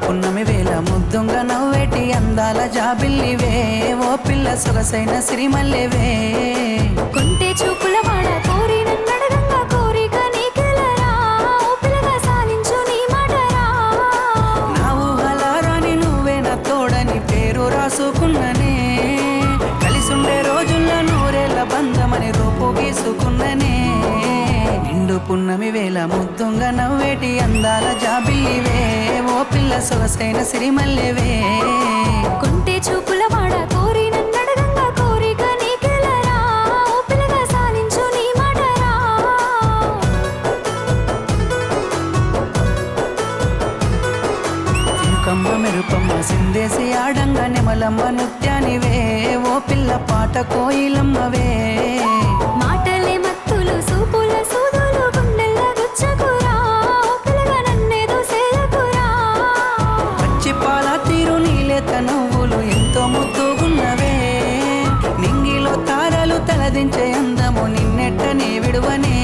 పున్నమి వేళ ముద్దుంగ నవ్వేటి అందాల జాబిల్లివే ఓ పిల్ల సొగసైన సిరిమల్లెవే కొంటే చూపుల వాడ కోరి నన్నడగంగా కోరిక నీకెలరా ఓ పిల్లగా సాలించు నీ మాటరా నా ఊహలారాని నువ్వే నా తోడని పేరు రాసుకున్ననే కలిసుండే రోజుల్లో నూరేళ్ల బంధమని రూపు గీసుకున్ననే నిండు పున్నమి వేళ ముద్దుంగ నవ్వేటి అందాల జాబిల్లివే ఓ పిల్ల సొగసైన సిరిమల్లెవే కొంటే చూపుల వాడ కోరి నన్నడగంగా కోరిక నీకెలరా ఓ పిల్లగా సాలించు నీ మాటరా చినుకమ్మ మెరుపమ్మ సిందేసి ఆడంగా నెమలమ్మ నృత్యానివే ఓ పిల్ల పాట కోయిలమ్మవే మాటలే మత్తులు సూపుల సూదులు గుండెల్ల గుచ్చకురా ఓ పిల్లగా నన్నేదో సేయకురా పచ్చి పాల తీరు నీలేత నవ్వులు ఎంతో ముద్దుగున్నవే నింగిలో తారలు తలదించే అందము నిన్నెట్టనే విడువనే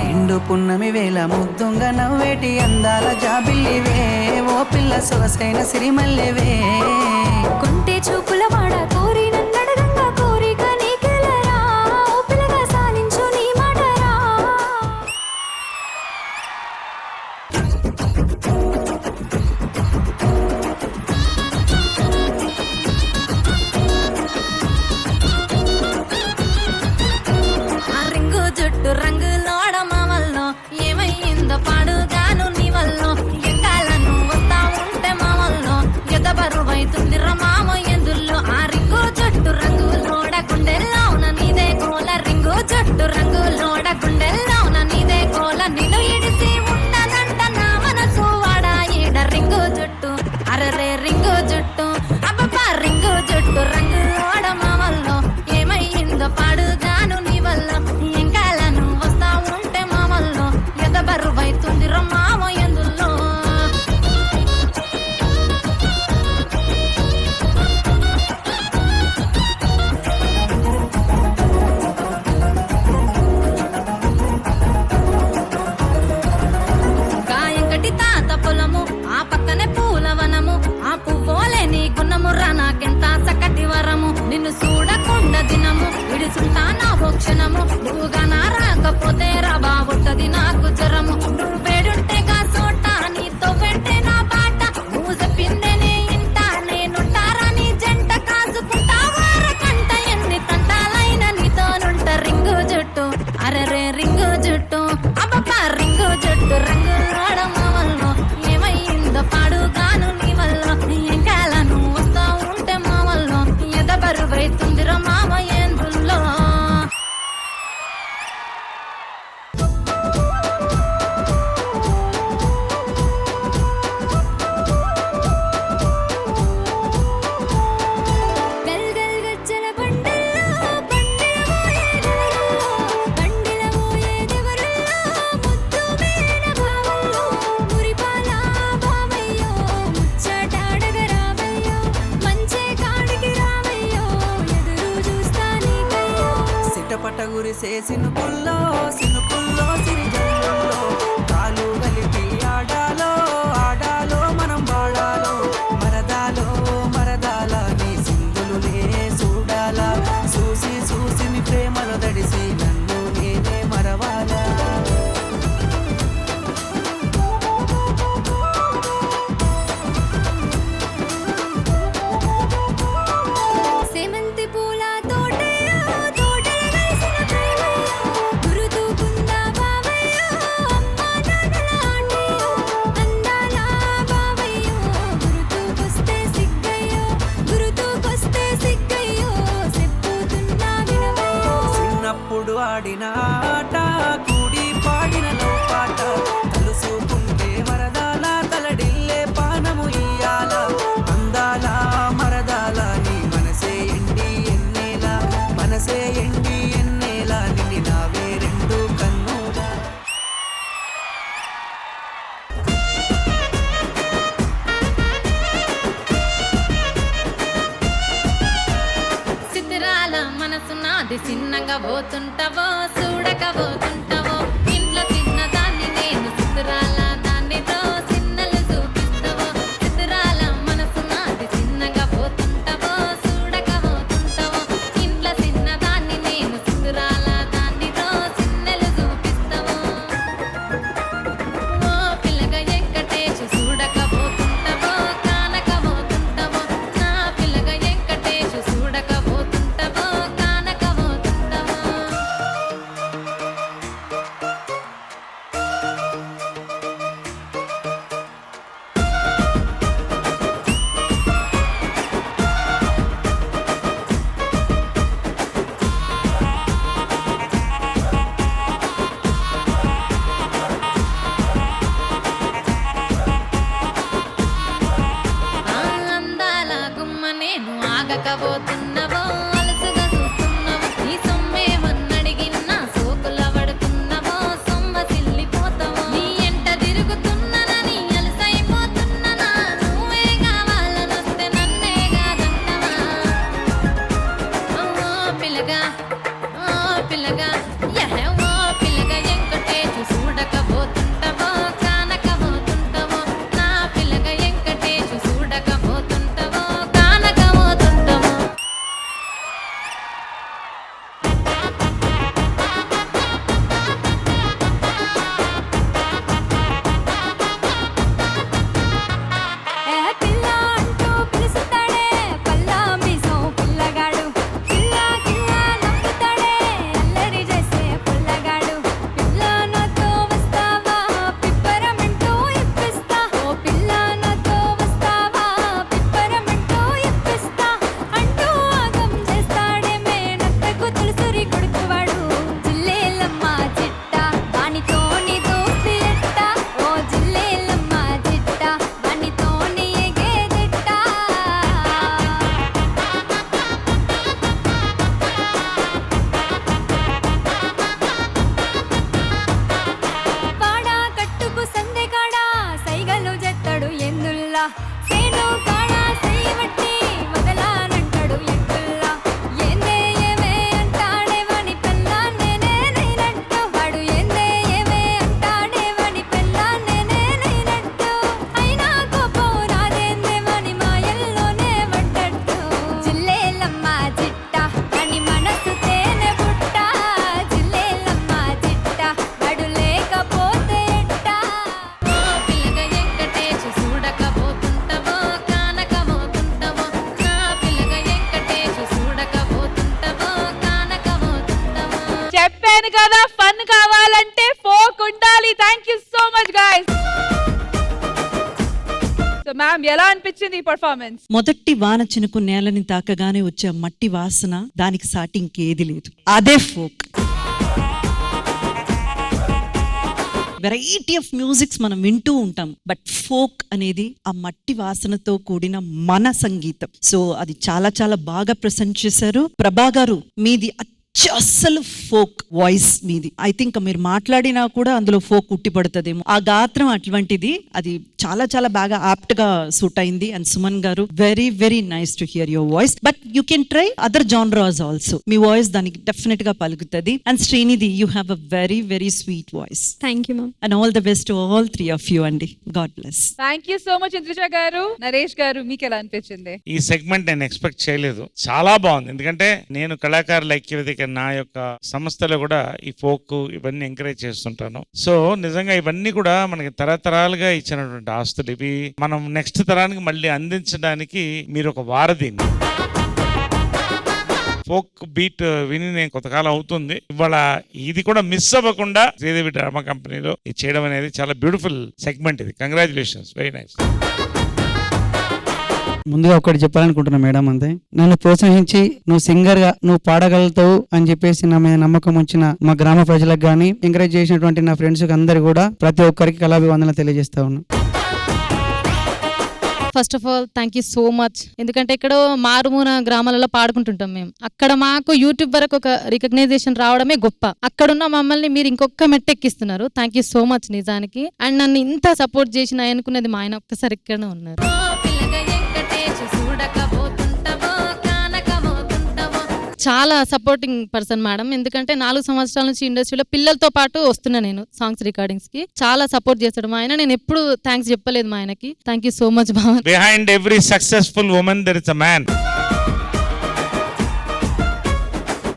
నిండు పున్నమి వేళ ముద్దుంగ నవ్వేటి అందాల జాబిల్లివే ఓ పిల్ల సొగసైన సిరిమల్లెవే కొంటే చూపుల వాడ కోరి నన్నడగంగా కోరిక నీకెలరా ఓ పిల్లగా సాలించు నీ మాటరా ఆ రింగు జుట్టు రంగులోడ మామల్లో ఏమయ్యిందో పాడుగాను నీ వల్ల ఎక్కాలను వస్తా ఉంటే మామల్లో ఎద బరువైతుంది మామ ఎందుల్లో ఆ రింగు పోతుంటావో ఇంట్లో చిన్న దాన్ని నేను సిద్ధురాల దాన్నితో సిన్నలు చూపిస్తావో సిద్ధురాల మనసు నాది చిన్నగా పోతుంటావో చూడక పోతుంటావో ఇంట్లో చిన్న దాన్ని నేను సిద్ధురాల దాన్నితో సిన్నలు చూపిస్తావో ఓ పిల్లగా వెంకటేశు చూడక పోతుంటావో కానక పోతుంటావో నా పిల్లగా వెంకటేశు చూడక పోతుంటావో కానక పోతుంటావో ఆ అందాల గుమ్మ నేను ఆగకపోతున్నవో అలసుగా చూస్తున్నవో నీ సొమ్మేమన్నడిగిన్నా సోకుల పడుతున్నవో సొమ్మ సిల్లిపోతావో నీ ఎంట తిరుగుతున్ననని అలసైపోతున్ననా నువ్వే కావాలనొస్తే నన్నే కాదంటవా ఓ పిల్లగా యహే ఓ పిల్లగా వెంకటేశు చూడకపోతుంటావో కానకపోతుంటావో నా పిల్లగా వెంకటేశు చూడకపోతుంటావో కానకపోతుంటావో ఏ పిల్ల అంటూ పిలుస్తాడే పల్లా మీసం పిల్లగాడు పిల్ల కిల్ల నవ్వుతాడే అల్లరి చేసే పుల్లగాడు పిల్ల నాతో వస్తావా పిప్పరమంటూ ఇప్పిస్తా ఓ పిల్ల నాతో వస్తావా పిప్పరమంటూ ఇప్పిస్తా అంటూ ఆగం చేస్తాడే మేనత్తకు తులసూరి కొడుకువాడు జిల్లేలమ్మ చిట్ట వానితోని దోస్తి ఎట్ట ఓ జిల్లేలమ్మ చిట్ట వానితోని ఎగేదెట్ట వాడా కట్టుకు సందెకాడా సైగలు జెత్తడు ఎందుల్లా సేను కాడా సైవట్టి వదలానంటాడు ఎట్టుల్లా ఏందే ఏమే అంటాడే వాని పెళ్ళా నేనే నేనట్టు వాడు ఏందే ఏమే అంటాడే వాని పెళ్ళా నేనే నేనట్టు అయినా కోపం నాదేందే వాని మాయల్లోనే పడ్డట్టు జిల్లేలమ్మ చిట్ట అని మనసు తేనె పుట్ట జిల్లేలమ్మ చిట్ట వాడు లేకపోతే ఎట్టా ఓ పిల్లగా వెంకటేశు చూడకపోతుంటావో కానకపోతుంటావో నా పిల్లగా వెంకటేశు చూడకపోతుంటావో కానకపోతుంటావో చెప్పాను కదా ఫన్ కావాలంటే ఫోక్ ఉండాలి. Thank you so much guys. So ma'am ఎలా అనిపించింది ఈ పర్ఫార్మెన్స్? మొదటి వాన చినుకు నేలని తాకగానే వచ్చే మట్టి వాసన దానికి సాటి ఇంకేది లేదు. అదే ఫోక్. వెరైటీ ఆఫ్ మ్యూజిక్స్ మనం వింటూ ఉంటాం, బట్ ఫోక్ అనేది ఆ మట్టి వాసనతో కూడిన మన సంగీతం. సో అది చాలా చాలా బాగా ప్రెజెంట్ చేశారు. ప్రభా గారు, మీది అసలు ఫోక్ వాయిస్ మీది. ఐ థింక్ మీరు మాట్లాడినా కూడా అందులో ఫోక్ ఉట్టి పడుతుందేమో. ఆ గాత్రం అటువంటిది, అది చాలా చాలా బాగా ఆప్ట్ గా సూట్ అయింది. అండ్ సుమన్ గారు, very very nice to hear your voice. But you can try other genres also. మీ వాయిస్ దానికి డెఫినెట్ గా పలుకుతుంది. And Srinidhi, you have a very very sweet voice. Thank you ma'am. And all the best to all three of you అండి. God bless. Thank you so much Indrija గారు. నరేష్ గారు, మీకు ఎలా అనిపించింది? ఈ సెగ్మెంట్ నేను ఎక్స్పెక్ట్ చేయలేదు. చాలా బాగుంది. ఎందుకంటే నేను కళాకారుల ఐక్యవేదిక నా యొక్క సంస్థలో కూడా ఈ ఫోక్ ఇవన్నీ ఎంకరేజ్ చేస్తుంటాను. సో నిజంగా ఇవన్నీ కూడా మనకి తరతరాలుగా ఇచ్చినటువంటి ఆస్తులు. ఇవి మనం నెక్స్ట్ తరానికి మళ్ళీ అందించడానికి మీరు ఒక వారధి. ఫోక్ బీట్ విని నేను కొంతకాలం అవుతుంది. ఇవాళ ఇది కూడా మిస్ అవ్వకుండా శ్రీదేవి డ్రామా కంపెనీలో ఇది చేయడం అనేది చాలా బ్యూటిఫుల్ సెగ్మెంట్. ఇది కంగ్రాచులేషన్స్, వెరీ నైస్. ముందుగా ఒకటి చెప్పాలనుకుంటున్నా మేడం, అంతే. నన్ను ప్రోత్సహించి నువ్వు సింగర్ గా నువ్వు పాడగలుగుతావు అని చెప్పేసి నా మీద నమ్మకం ఉంచిన మా గ్రామ ప్రజలకు గానీ, ఎంకరేజ్ చేసినటువంటి నా ఫ్రెండ్స్ అందరు కూడా ప్రతి ఒక్కరికి కళాభివందనలు తెలియజేస్తా ఉన్నా. First of all thank you so much. ఎందుకంటే ఇక్కడ మారుమూల గ్రామాలలో పాడుకుంటుంటాం మేము. అక్కడ మాకు యూట్యూబ్ వరకు ఒక రికగ్నైజేషన్ రావడమే గొప్ప. అక్కడున్న మమ్మల్ని మీరు ఇంకొక మెట్టెక్కిస్తున్నారు. థ్యాంక్ యూ సో మచ్ నిజానికి. అండ్ నన్ను ఇంత సపోర్ట్ చేసిన అనుకున్నది మా ఆయన ఒక్కసారి ఇక్కడనే ఉన్నారు. చాలా సపోర్టింగ్ పర్సన్ మేడం. ఎందుకంటే 4 సంవత్సరాల నుంచి ఇండస్ట్రీలో పిల్లలతో పాటు వస్తున్నా నేను సాంగ్స్ రికార్డింగ్స్ కి. చాలా సపోర్ట్ చేస్తాడు మా ఆయన. నేను ఎప్పుడు థ్యాంక్స్ చెప్పలేదు మా ఆయనకి. Thank you so much Bhavan. Behind every successful women there is a man.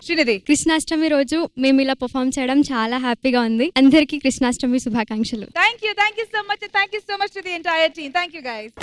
Srinidhi, Krishnashtami రోజు మేము ఇలా పర్ఫామ్ చేయడం చాలా హ్యాపీగా ఉంది. అందరికీ కృష్ణాష్టమి శుభాకాంక్షలు. Thank you so much to the entire team. Thank you guys.